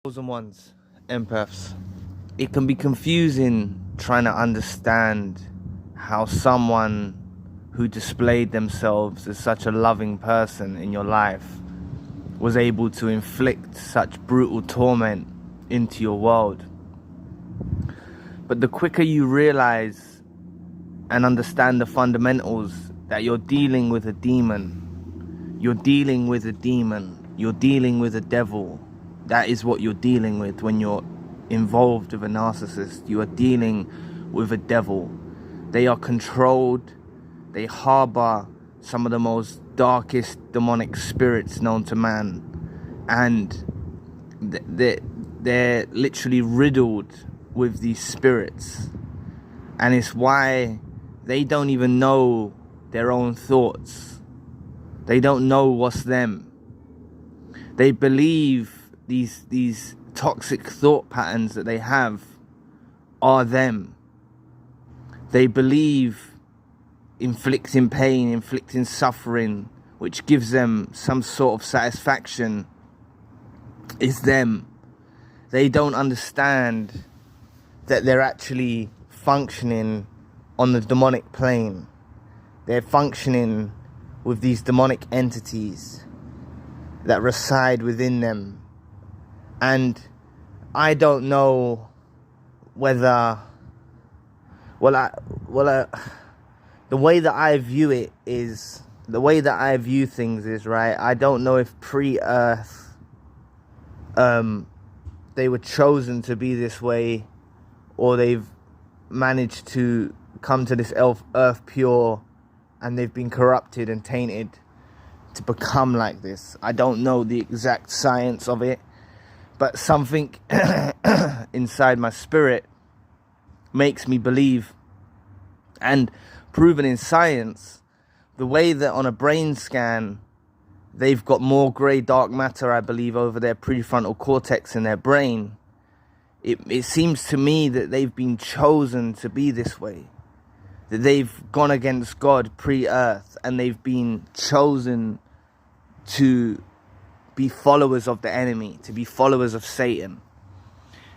Chosen ones, empaths. It can be confusing trying to understand how someone who displayed themselves as such a loving person in your life was able to inflict such brutal torment into your world. But the quicker you realize and understand the fundamentals that you're dealing with a demon, you're dealing with a demon, you're dealing with a devil. That is what you're dealing with when you're involved with a narcissist. You are dealing with a devil. They are controlled. They harbor some of the most darkest demonic spirits known to man. And they're literally riddled with these spirits. And it's why they don't even know their own thoughts. They don't know what's them. They believe these toxic thought patterns that they have are them. They believe inflicting pain, inflicting suffering, which gives them some sort of satisfaction, is them. They don't understand that they're actually functioning on the demonic plane. They're functioning with these demonic entities that reside within them. And I don't know whether, the way that I view it is, the way that I view things is, right, I don't know if pre-Earth, they were chosen to be this way, or they've managed to come to this earth pure and they've been corrupted and tainted to become like this. I don't know the exact science of it, but something inside my spirit makes me believe, and proven in science, the way that on a brain scan they've got more grey dark matter, I believe, over their prefrontal cortex in their brain. It seems to me that they've been chosen to be this way, that they've gone against God pre-Earth, and they've been chosen to be followers of the enemy, to be followers of Satan.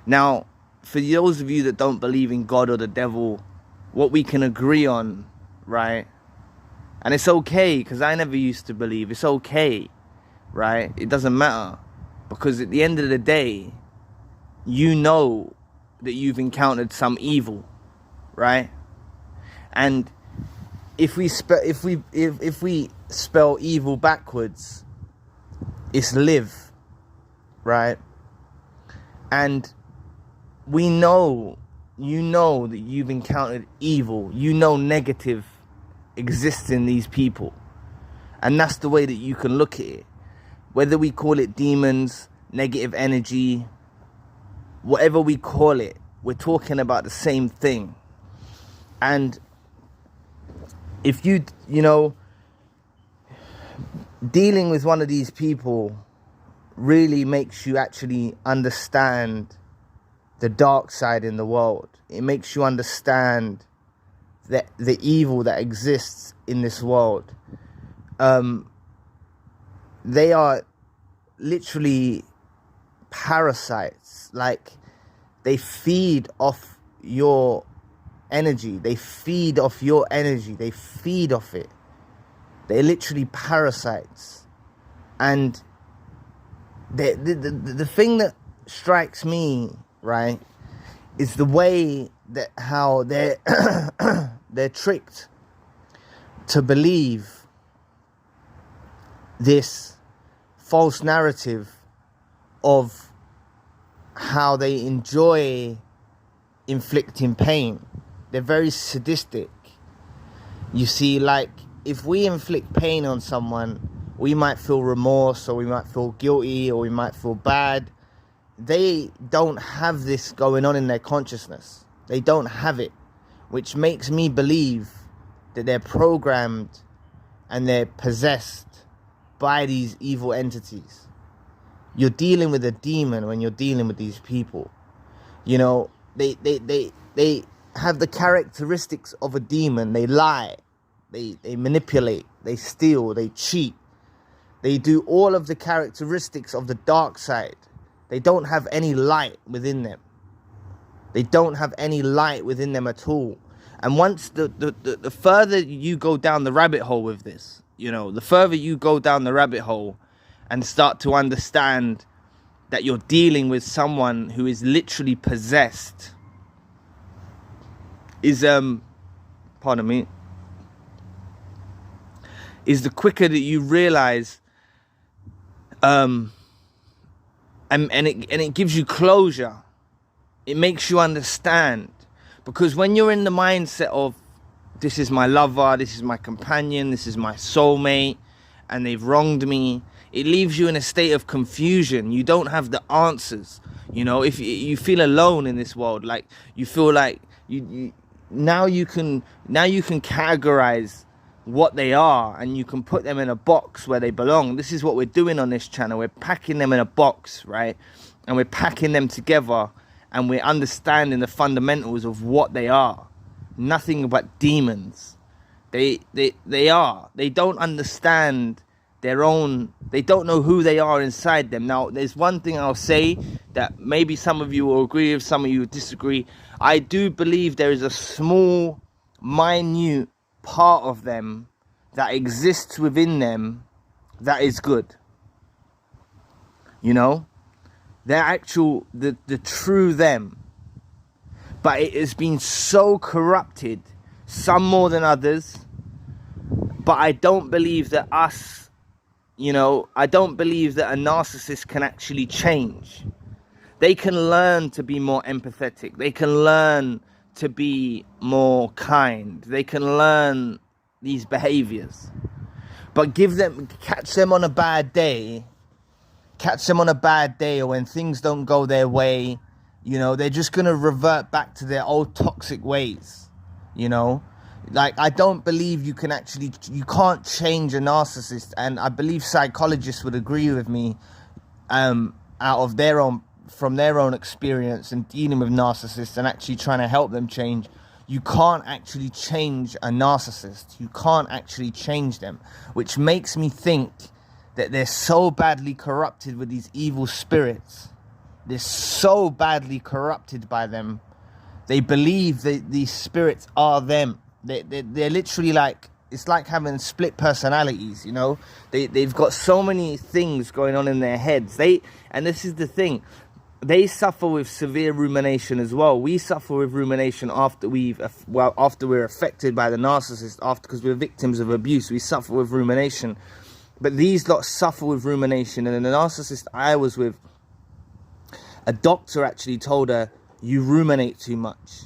Now, for those of you that don't believe in God or the devil, what we can agree on, right? And it's okay, because I never used to believe. It's okay, right? It doesn't matter, because at the end of the day, you know that you've encountered some evil, right? And if we spell evil backwards, it's live, right? And we know, you know that you've encountered evil. You know negative exists in these people. And that's the way that you can look at it. Whether we call it demons, negative energy, whatever we call it, we're talking about the same thing. And if you know, dealing with one of these people really makes you actually understand the dark side in the world. It makes you understand that the evil that exists in this world. They are literally parasites. Like, they feed off your energy. They feed off your energy. They feed off it. They're literally parasites. And the thing that strikes me, right, is the way that how they're they're tricked to believe this false narrative of how they enjoy inflicting pain. They're very sadistic. You see, like, if we inflict pain on someone, we might feel remorse, or we might feel guilty, or we might feel bad. They don't have this going on in their consciousness. They don't have it, which makes me believe that they're programmed and they're possessed by these evil entities. You're dealing with a demon when you're dealing with these people. You know, they have the characteristics of a demon. They lie, they manipulate, they steal, they cheat. They do all of the characteristics of the dark side. They don't have any light within them. They don't have any light within them at all. And once the further you go down the rabbit hole with this, you know, the further you go down the rabbit hole and start to understand that you're dealing with someone who is literally possessed, is pardon me, is the quicker that you realize, and it gives you closure. It makes you understand, because when you're in the mindset of, this is my lover, this is my companion, this is my soulmate, and they've wronged me, it leaves you in a state of confusion. You don't have the answers. You know, if you feel alone in this world, like you feel like now you can categorize what they are, and you can put them in a box where they belong. This is what we're doing on this channel. We're packing them in a box, right? And we're packing them together, and we're understanding the fundamentals of what they are. Nothing but demons. They don't understand their own, they don't know who they are inside them. Now, there's one thing I'll say that maybe some of you will agree with, some of you will disagree. I do believe there is a small, minute part of them that exists within them that is good. You know? They're actual, the true them. But it has been so corrupted, some more than others. But I don't believe that I don't believe that a narcissist can actually change. They can learn to be more empathetic. They can learn to be more kind. They can learn these behaviors. But catch them on a bad day, or when things don't go their way, you know, they're just going to revert back to their old toxic ways, you know. Like, I don't believe you can't change a narcissist, and I believe psychologists would agree with me, from their own experience in dealing with narcissists and actually trying to help them change. You can't actually change a narcissist. You can't actually change them, which makes me think that they're so badly corrupted with these evil spirits. They're so badly corrupted by them. They believe that these spirits are them. They're literally like, it's like having split personalities, you know. They've got so many things going on in their heads. And this is the thing, they suffer with severe rumination as well. We suffer with rumination after we're affected by the narcissist, because we're victims of abuse. We suffer with rumination. But these lot suffer with rumination. And the narcissist I was with, a doctor actually told her, you ruminate too much.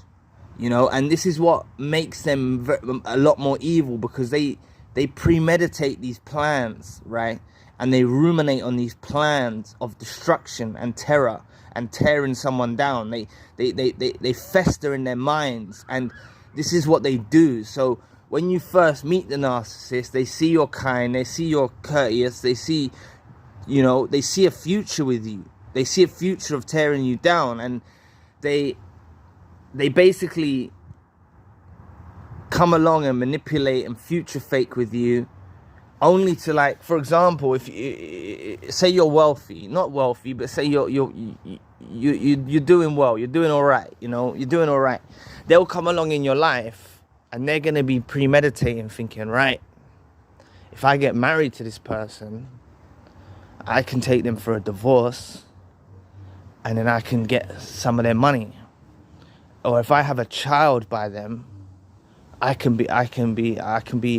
You know, and this is what makes them a lot more evil, because they premeditate these plans, right? And they ruminate on these plans of destruction and terror and tearing someone down. They fester in their minds, and this is what they do. So when you first meet the narcissist, they see you're kind, they see you're courteous, they see a future with you. They see a future of tearing you down, and they basically come along and manipulate and future fake with you, only to, like, for example, if you say you're wealthy, not wealthy, but say you're doing well, you're doing all right, you know, you're doing all right. They'll come along in your life, and they're going to be premeditating, thinking, right, if I get married to this person, I can take them for a divorce, and then I can get some of their money. Or if I have a child by them, I can be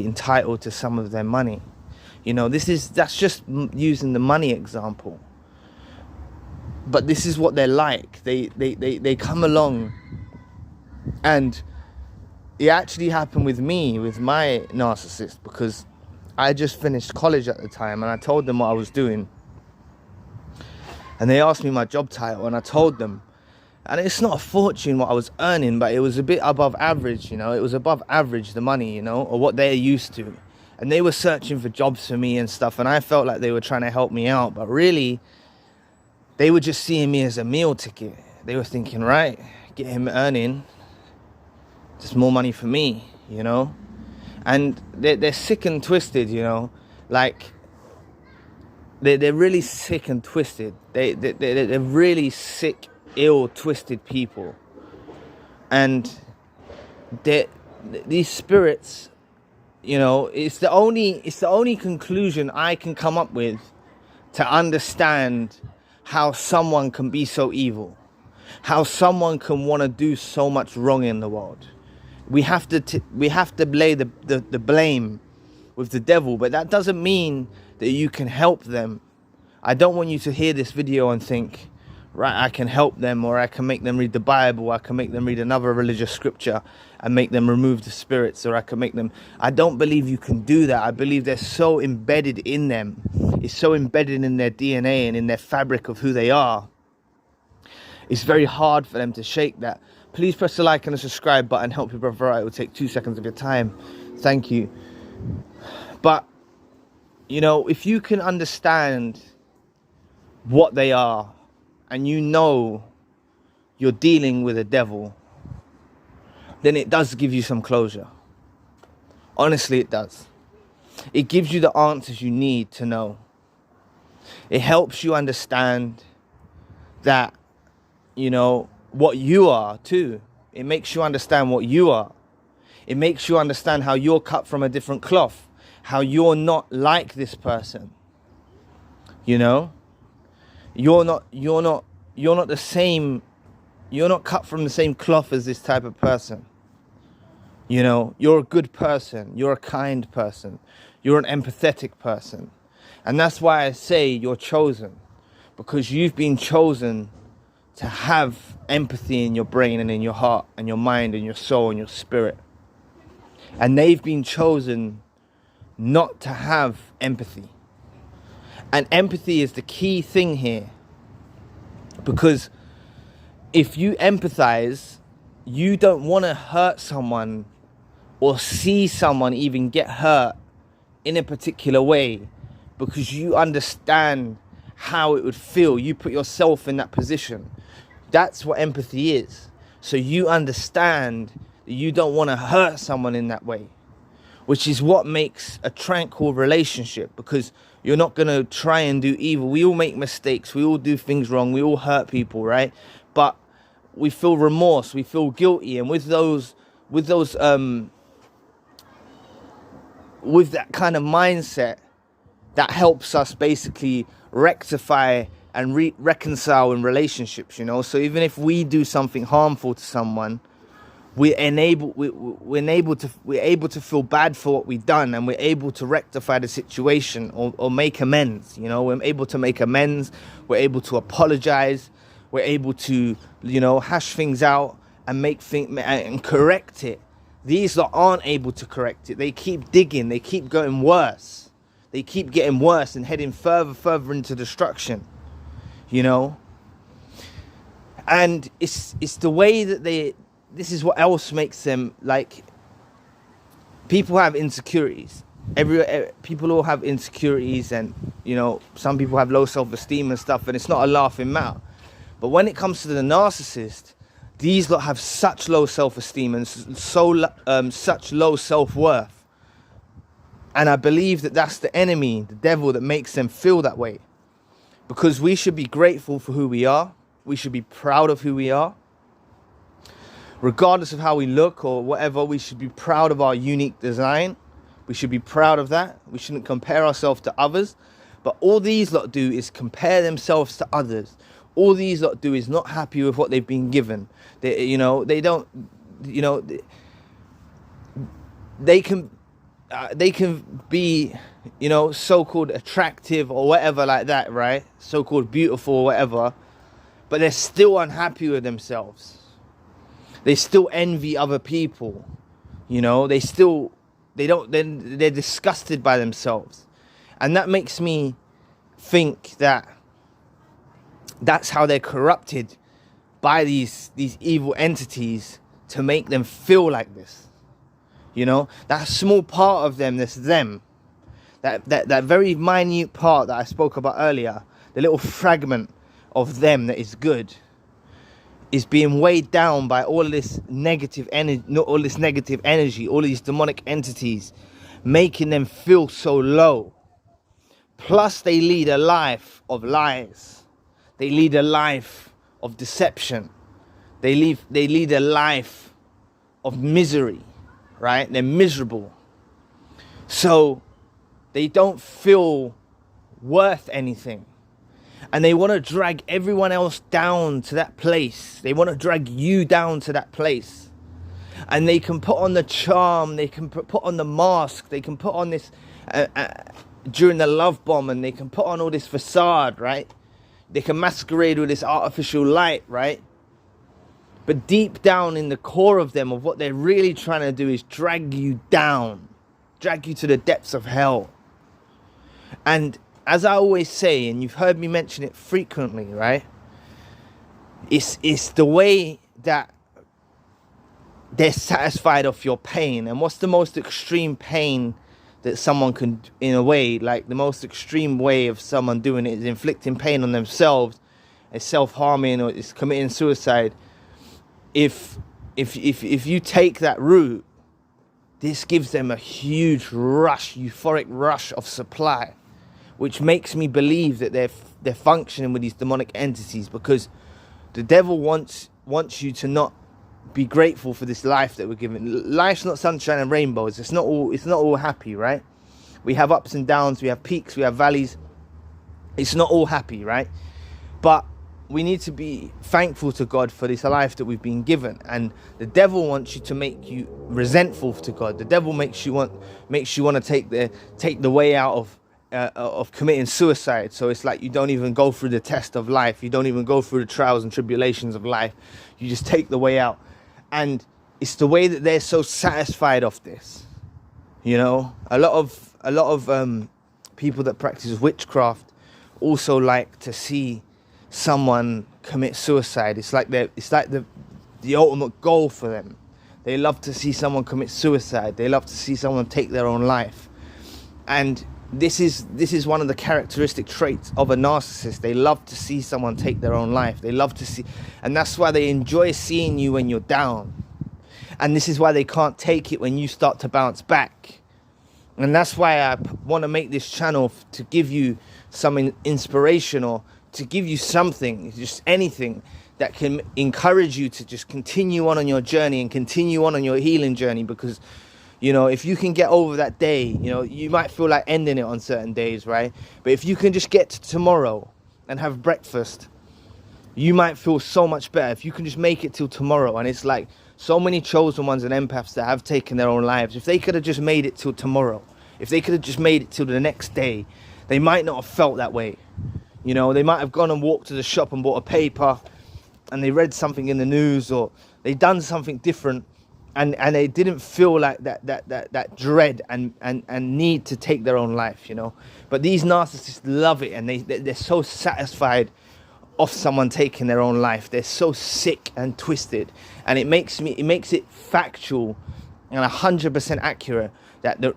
entitled to some of their money. You know, that's just using the money example. But this is what they're like. They come along, and it actually happened with me, with my narcissist, because I just finished college at the time, and I told them what I was doing. And they asked me my job title, and I told them. And it's not a fortune what I was earning, but it was a bit above average, you know. It was above average, the money, you know, or what they're used to. And they were searching for jobs for me and stuff, and I felt like they were trying to help me out. But really, they were just seeing me as a meal ticket. They were thinking, right, get him earning, just more money for me, you know. And they're sick and twisted, you know. Like, they're really sick and twisted. They're really sick, ill, twisted people. And these spirits, you know, it's the only conclusion I can come up with to understand how someone can be so evil, how someone can want to do so much wrong in the world. We have to lay the blame with the devil, but that doesn't mean that you can help them. I don't want you to hear this video and think, right, I can help them, or I can make them read the Bible, I can make them read another religious scripture and make them remove the spirits, or I can make them... I don't believe you can do that. I believe they're so embedded in them. It's so embedded in their DNA and in their fabric of who they are. It's very hard for them to shake that. Please press the like and the subscribe button. Help your brother out. It will take 2 seconds of your time. Thank you. But, you know, if you can understand what they are, and you know you're dealing with a devil, then it does give you some closure. Honestly, it does. It gives you the answers you need to know. It helps you understand that, you know, what you are too. It makes you understand what you are. It makes you understand how you're cut from a different cloth, how you're not like this person. You know, you're not the same. You're not cut from the same cloth as this type of person. You know, you're a good person. You're a kind person. You're an empathetic person. And that's why I say you're chosen, because you've been chosen to have empathy in your brain and in your heart and your mind and your soul and your spirit. And they've been chosen not to have empathy. And empathy is the key thing here. Because if you empathize, you don't want to hurt someone or see someone even get hurt in a particular way, because you understand how it would feel. You put yourself in that position. That's what empathy is. So you understand that you don't want to hurt someone in that way, which is what makes a tranquil relationship, because you're not going to try and do evil. We all make mistakes. We all do things wrong. We all hurt people, right? But we feel remorse. We feel guilty. And with that kind of mindset, that helps us basically rectify and reconcile in relationships, you know. So even if we do something harmful to someone, we're able to feel bad for what we've done, and we're able to rectify the situation or make amends. You know, we're able to make amends. We're able to apologize. We're able to, you know, hash things out and make things and correct it. These that aren't able to correct it, they keep digging. They keep going worse. They keep getting worse and heading further into destruction. You know, and it's the way that this is what else makes them, like, people have insecurities. People all have insecurities, and, you know, some people have low self-esteem and stuff, and it's not a laughing matter. But when it comes to the narcissist, these lot have such low self-esteem and such low self-worth. And I believe that that's the enemy, the devil, that makes them feel that way. Because we should be grateful for who we are. We should be proud of who we are. Regardless of how we look or whatever, we should be proud of our unique design. We should be proud of that. We shouldn't compare ourselves to others. But all these lot do is compare themselves to others. All these lot do is not happy with what they've been given. They can be, you know, so-called attractive or whatever like that, right? So-called beautiful or whatever. But they're still unhappy with themselves. They still envy other people. You know, they're disgusted by themselves. And that makes me think that that's how they're corrupted by these evil entities to make them feel like this. You know, that small part of them that's them. That very minute part that I spoke about earlier, the little fragment of them that is good, is being weighed down by all this negative energy, all these demonic entities, making them feel so low. Plus, they lead a life of lies. They lead a life of deception. They lead a life of misery, right? They're miserable. So they don't feel worth anything. And they want to drag everyone else down to that place. They want to drag you down to that place. And they can put on the charm, they can put on the mask, they can put on this during the love bomb, and they can put on all this facade, right? They can masquerade with this artificial light, right? But deep down in the core of them, of what they're really trying to do is drag you down, drag you to the depths of hell. And as I always say, and you've heard me mention it frequently, right? It's the way that they're satisfied of your pain. And what's the most extreme pain that someone can, in a way, like the most extreme way of someone doing it is inflicting pain on themselves, is self-harming, or is committing suicide. If you take that route, this gives them a huge rush, euphoric rush of supply, which makes me believe that they're functioning with these demonic entities, because the devil wants you to not be grateful for this life that we're given. Life's not sunshine and rainbows. It's not all happy, right? We have ups and downs, we have peaks, we have valleys. It's not all happy, right? But we need to be thankful to God for this life that we've been given. And the devil wants you to make you resentful to God. The devil makes you want to take the way out of committing suicide. So it's like you don't even go through the test of life. You don't even go through the trials and tribulations of life. You just take the way out. And it's the way that they're so satisfied of this. You know, a lot of people that practice witchcraft also like to see someone commit suicide. It's like the ultimate goal for them. They love to see someone commit suicide. They love to see someone take their own life. And this is one of the characteristic traits of a narcissist. They love to see someone take their own life. They love to see, and that's why they enjoy seeing you when you're down. And this is why they can't take it when you start to bounce back. And that's why I want to make this channel to give you some inspiration, or to give you something, just anything that can encourage you to just continue on your journey and continue on your healing journey. Because, you know, if you can get over that day, you know, you might feel like ending it on certain days, right? But if you can just get to tomorrow and have breakfast, you might feel so much better. If you can just make it till tomorrow. And it's like so many chosen ones and empaths that have taken their own lives. If they could have just made it till tomorrow, if they could have just made it till the next day, they might not have felt that way. You know, they might have gone and walked to the shop and bought a paper, and they read something in the news, or they done something different, and they didn't feel like that dread and need to take their own life, you know. But these narcissists love it, and they're so satisfied of someone taking their own life. They're so sick and twisted, and it makes it factual and 100% accurate that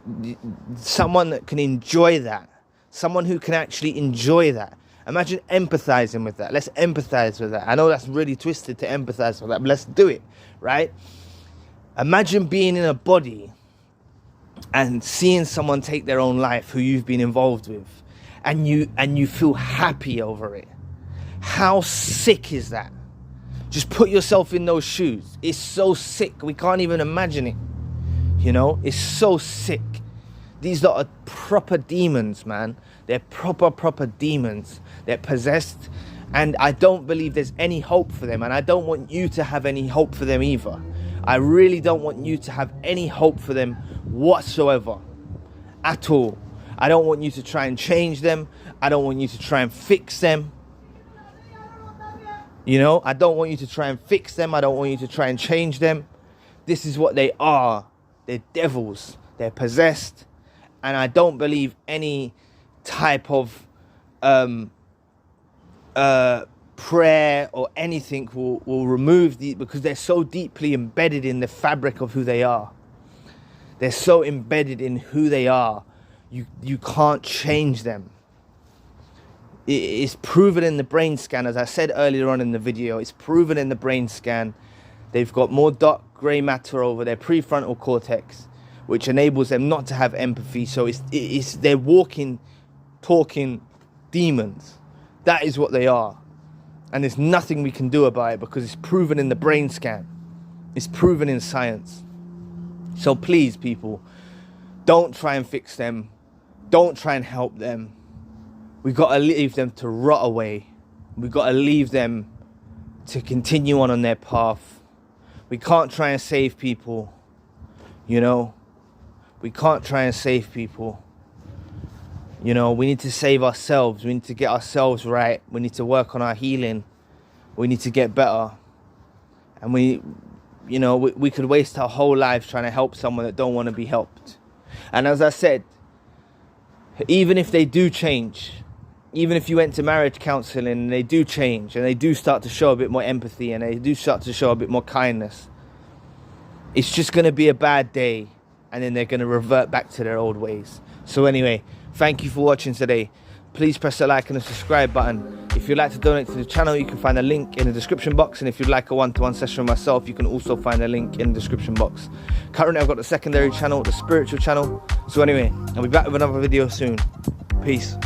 someone that can enjoy that, someone who can actually enjoy that. Imagine empathizing with that. Let's empathize with that. I know that's really twisted to empathize with that, but let's do it, right? Imagine being in a body and seeing someone take their own life who you've been involved with, and you feel happy over it. How sick is that? Just put yourself in those shoes. It's so sick. We can't even imagine it. You know, it's so sick. These are proper demons, man. They're proper demons. They're possessed, and I don't believe there's any hope for them, and I don't want you to have any hope for them either. I really don't want you to have any hope for them whatsoever, at all. I don't want you to try and change them. I don't want you to try and fix them. You know, I don't want you to try and fix them. I don't want you to try and change them. This is what they are. They're devils. They're possessed. And I don't believe any type of prayer or anything will remove the, because they're so deeply embedded in the fabric of who they are. They're so embedded in who they are. You can't change them. It's proven in the brain scan, as I said earlier on in the video. It's proven in the brain scan. They've got more dark grey matter over their prefrontal cortex, which enables them not to have empathy. So they're walking talking demons. That is what they are. And there's nothing we can do about it because it's proven in the brain scan. It's proven in science. So please, people, don't try and fix them. Don't try and help them. We've got to leave them to rot away. We've got to leave them to continue on their path. We can't try and save people. You know, we can't try and save people. You know, we need to save ourselves. We need to get ourselves right. We need to work on our healing. We need to get better. And we could waste our whole lives trying to help someone that don't want to be helped. And as I said, even if they do change, even if you went to marriage counseling and they do change and they do start to show a bit more empathy and they do start to show a bit more kindness, it's just going to be a bad day and then they're going to revert back to their old ways. So anyway, thank you for watching today. Please press the like and the subscribe button. If you'd like to donate to the channel, you can find a link in the description box. And if you'd like a one-to-one session with myself, you can also find a link in the description box. Currently, I've got the secondary channel, the spiritual channel. So anyway, I'll be back with another video soon. Peace.